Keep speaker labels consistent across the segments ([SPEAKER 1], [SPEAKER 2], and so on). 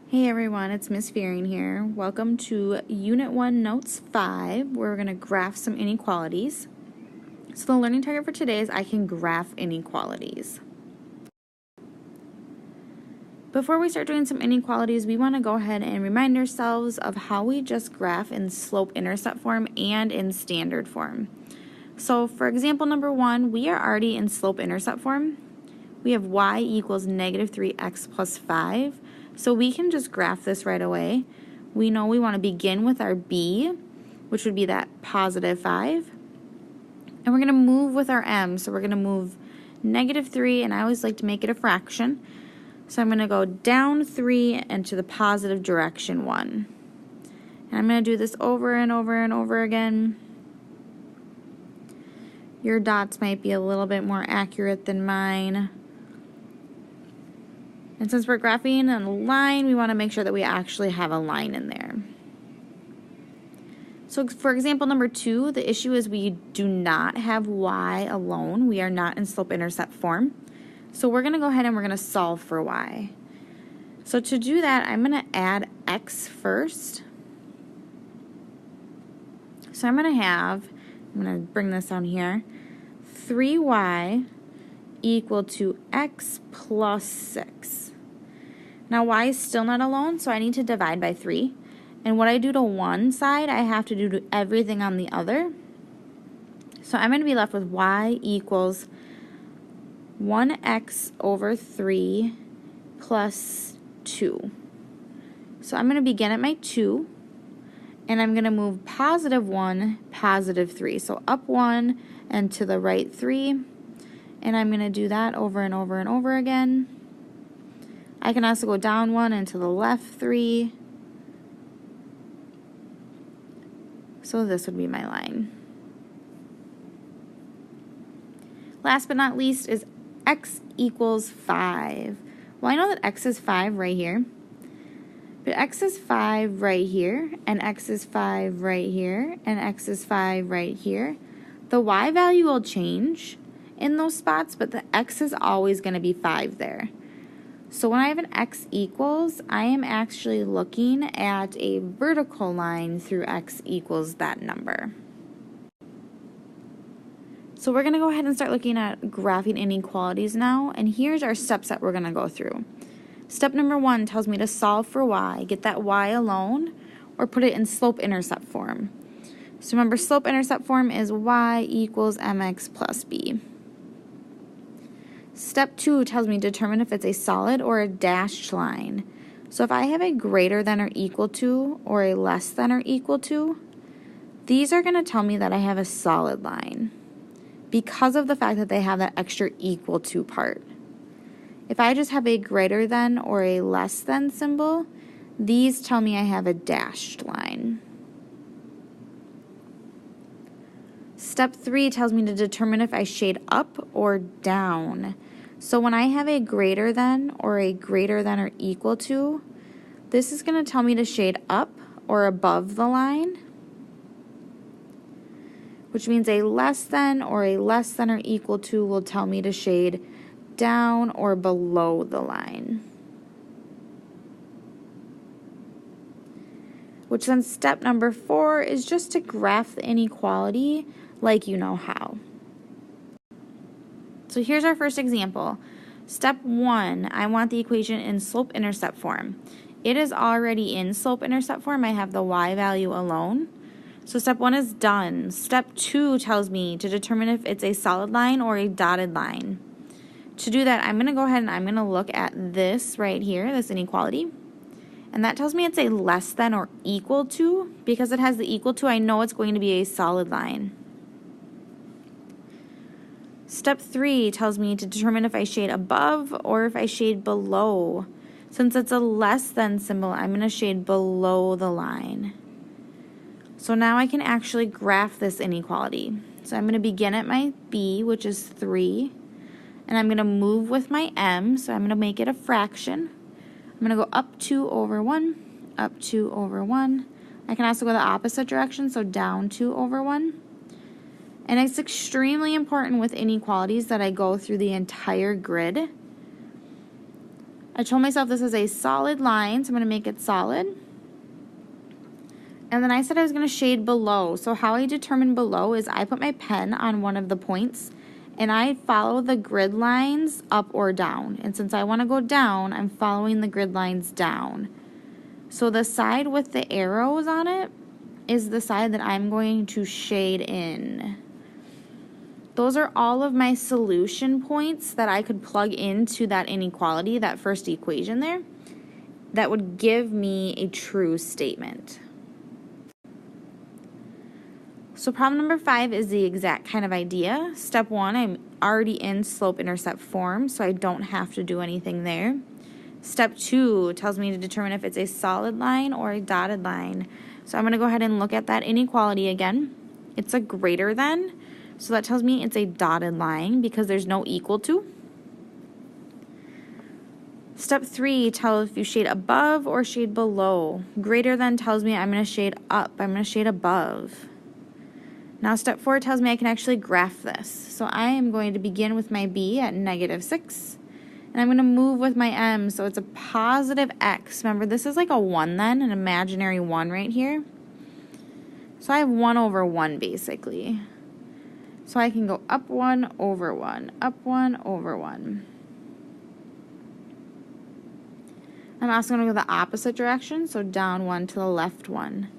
[SPEAKER 1] Hey everyone, it's Miss Fearing here. Welcome to Unit 1 Notes 5, where we're going to graph some inequalities. So the learning target for today is I can graph inequalities. Before we start doing some inequalities, we want to go ahead and remind ourselves of how we just graph in slope-intercept form and in standard form. So for example number 1, we are already in slope-intercept form. We have y equals negative 3x plus 5. So we can just graph this right away. We know we want to begin with our b, which would be that positive 5. And we're going to move with our m. So we're going to move negative 3, and I always like to make it a fraction. So I'm going to go down 3 and to the positive direction 1. And I'm going to do this over and over and over again. Your dots might be a little bit more accurate than mine. And since we're graphing a line, we want to make sure that we actually have a line in there. So for example number 2, the issue is we do not have y alone. We are not in slope-intercept form. So we're going to go ahead and we're going to solve for y. So to do that, I'm going to add x first. So I'm going to bring this down here, 3y equal to x plus 6. Now y is still not alone, so I need to divide by 3. And what I do to one side, I have to do to everything on the other. So I'm going to be left with y equals 1x over 3 plus 2. So I'm going to begin at my 2, and I'm going to move positive 1, positive 3. So up 1 and to the right 3. And I'm going to do that over and over and over again. I can also go down 1 and to the left 3. So this would be my line. Last but not least is x equals 5. Well, I know that x is 5 right here. But x is 5 right here, and x is 5 right here, and x is 5 right here. The y value will change in those spots, but the x is always going to be 5 there. So when I have an x equals, I am actually looking at a vertical line through x equals that number. So we're going to go ahead and start looking at graphing inequalities now, and here's our steps that we're going to go through. Step number 1 tells me to solve for y, get that y alone, or put it in slope-intercept form. So remember, slope-intercept form is y equals mx plus b. Step 2 tells me to determine if it's a solid or a dashed line. So if I have a greater than or equal to or a less than or equal to, these are going to tell me that I have a solid line because of the fact that they have that extra equal to part. If I just have a greater than or a less than symbol, these tell me I have a dashed line. Step 3 tells me to determine if I shade up or down. So when I have a greater than or equal to, this is going to tell me to shade up or above the line, which means a less than or equal to will tell me to shade down or below the line. Which then step number 4 is just to graph the inequality like you know how. So here's our first example. Step 1, I want the equation in slope-intercept form. It is already in slope-intercept form. I have the y value alone. So step 1 is done. Step 2 tells me to determine if it's a solid line or a dotted line. To do that, I'm going to go ahead and I'm going to look at this right here, this inequality. And that tells me it's a less than or equal to. Because it has the equal to, I know it's going to be a solid line. Step 3 tells me to determine if I shade above or if I shade below. Since it's a less than symbol, I'm going to shade below the line. So now I can actually graph this inequality. So I'm going to begin at my b, which is 3. And I'm going to move with my m, so I'm going to make it a fraction. I'm going to go up 2 over 1, up 2 over 1. I can also go the opposite direction, so down 2 over 1. And it's extremely important with inequalities that I go through the entire grid. I told myself this is a solid line, so I'm going to make it solid. And then I said I was going to shade below. So how I determine below is I put my pen on one of the points and I follow the grid lines up or down. And since I want to go down, I'm following the grid lines down. So the side with the arrows on it is the side that I'm going to shade in. Those are all of my solution points that I could plug into that inequality, that first equation there, that would give me a true statement. So problem number 5 is the exact kind of idea. Step 1, I'm already in slope-intercept form, so I don't have to do anything there. Step 2 tells me to determine if it's a solid line or a dotted line. So I'm going to go ahead and look at that inequality again. It's a greater than, so that tells me it's a dotted line because there's no equal to. Step 3 tells if you shade above or shade below. Greater than tells me I'm going to shade up. I'm going to shade above. Now step 4 tells me I can actually graph this. So I am going to begin with my B at -6. And I'm going to move with my M, so it's a positive X. Remember, this is like a 1 then, an imaginary 1 right here. So I have 1 over 1 basically. So I can go up 1 over 1, up 1 over 1. I'm also going to go the opposite direction, so down 1 to the left 1.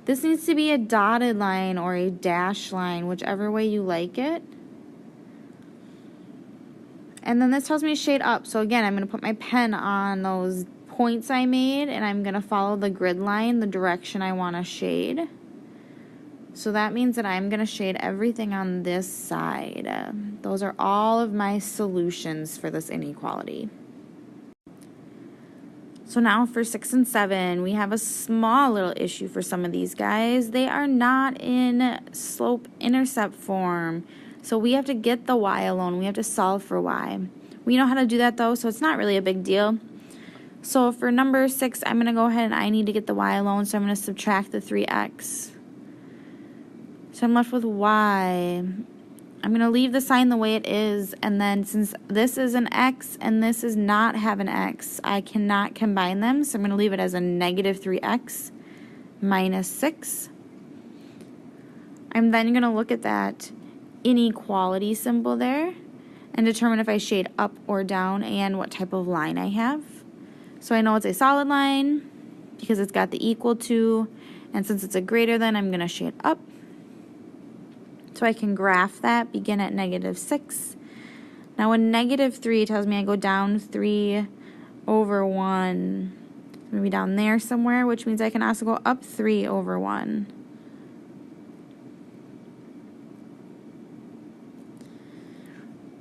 [SPEAKER 1] This needs to be a dotted line or a dashed line, whichever way you like it. And then this tells me to shade up. So again, I'm going to put my pen on those points I made, and I'm going to follow the grid line, the direction I want to shade. So that means that I'm going to shade everything on this side. Those are all of my solutions for this inequality. So now for 6 and 7, we have a small little issue for some of these guys. They are not in slope-intercept form. So we have to get the y alone. We have to solve for y. We know how to do that though, so it's not really a big deal. So for number 6, I'm going to go ahead and I need to get the y alone, so I'm going to subtract the 3x. So I'm left with y. I'm going to leave the sign the way it is, and then since this is an x and this does not have an x, I cannot combine them, so I'm going to leave it as a -3x minus 6. I'm then going to look at that inequality symbol there and determine if I shade up or down and what type of line I have. So I know it's a solid line because it's got the equal to, and since it's a greater than, I'm going to shade up. So I can graph that, begin at -6. Now a -3 tells me I go down 3 over 1. Maybe down there somewhere, which means I can also go up 3 over 1.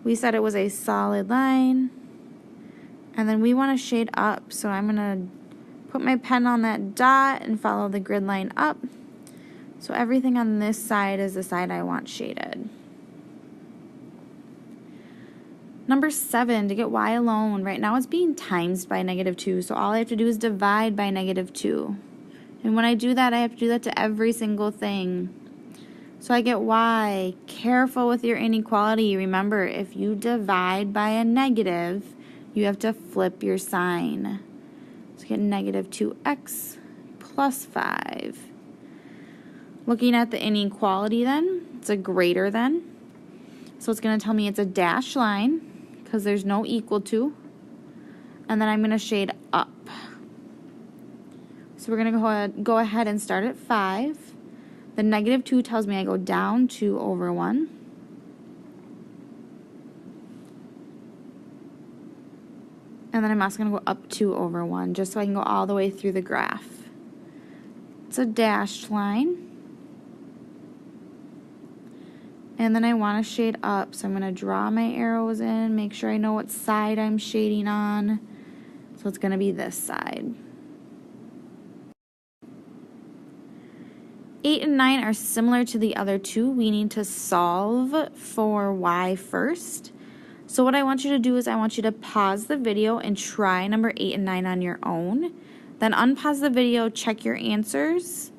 [SPEAKER 1] We said it was a solid line. And then we want to shade up. So I'm going to put my pen on that dot and follow the grid line up. So everything on this side is the side I want shaded. Number 7, to get y alone, right now it's being times by -2, so all I have to do is divide by -2. And when I do that, I have to do that to every single thing. So I get y. Careful with your inequality. Remember, if you divide by a negative, you have to flip your sign. So get -2x plus 5. Looking at the inequality then, it's a greater than. So it's going to tell me it's a dashed line because there's no equal to. And then I'm going to shade up. So we're going to go ahead and start at 5. The -2 tells me I go down 2 over 1. And then I'm also going to go up 2 over 1 just so I can go all the way through the graph. It's a dashed line. And then I want to shade up, so I'm going to draw my arrows in, make sure I know what side I'm shading on. So it's going to be this side. 8 and 9 are similar to the other two. We need to solve for y first. So what I want you to do is I want you to pause the video and try number 8 and 9 on your own. Then unpause the video, check your answers,